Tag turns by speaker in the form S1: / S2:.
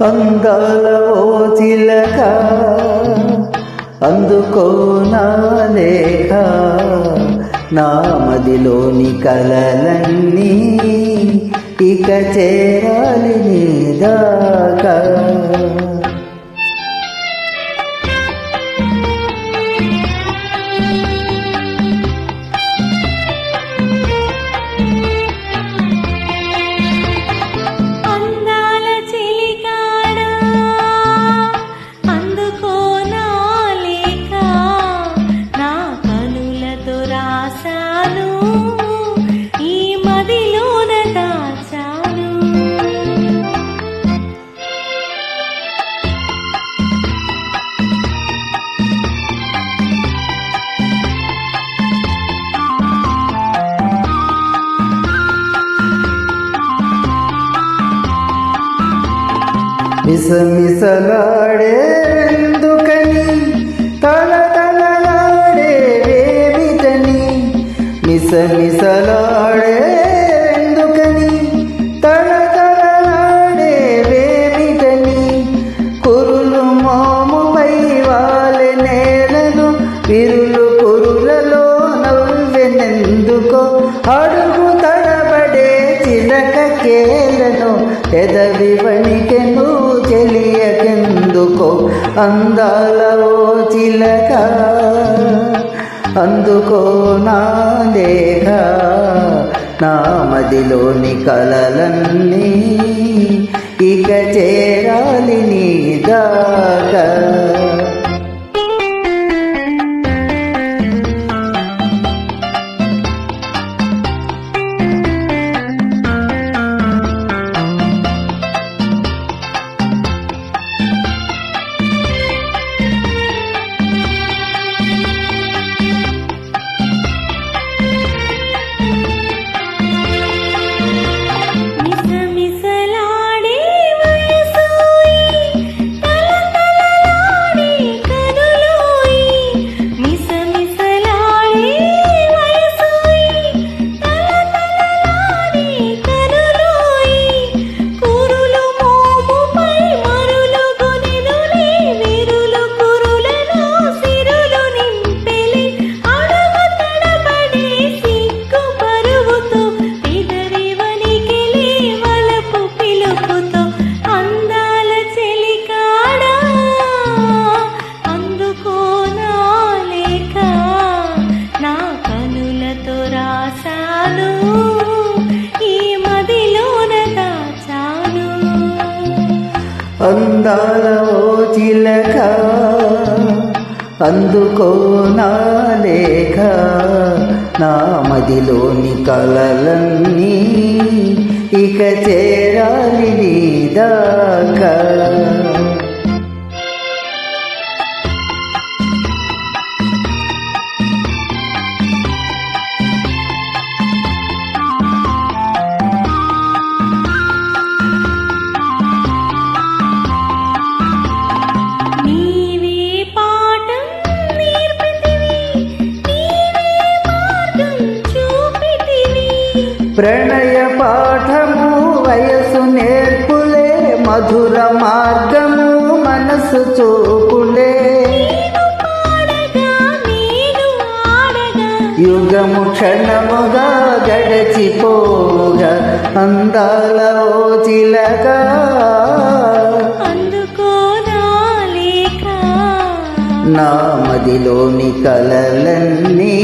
S1: అందాల ఓ చిలక అందుకో నా లేఖ, నా మదిలోని కలలన్నీ ఇక చేరాలి నీ దాకా. మిసమిసలాడేందుకని తలతలలాడేవేమిటని, మిసమిసలాడేందుకని తలతలలాడేవేమిటని, కురులు మోముపై వాలె నేలను విరులు కురులలో నవ్వెనెందుకో, అడుగు తడబడే చిలక కేలను ఎదవి వణికెను చెలియకెందుకో. అందాల ఓ చిలక అందుకో నా లేఖ, నా మదిలోని కలలన్నీ ఇక చేరాలి నీ దాకా. అందాల ఓ చిలక అందుకో నా లేఖ, నా మదిలోని కలలన్నీ ఇక చేరాలి నీ దాకా. ప్రణయ పాఠము వయసు నేర్పులే, మధుర మార్గము మనసు చూపులే, యుగము క్షణముగా గడచిపోగా. అందాల ఓ చిలక నా మదిలోని కలలన్నీ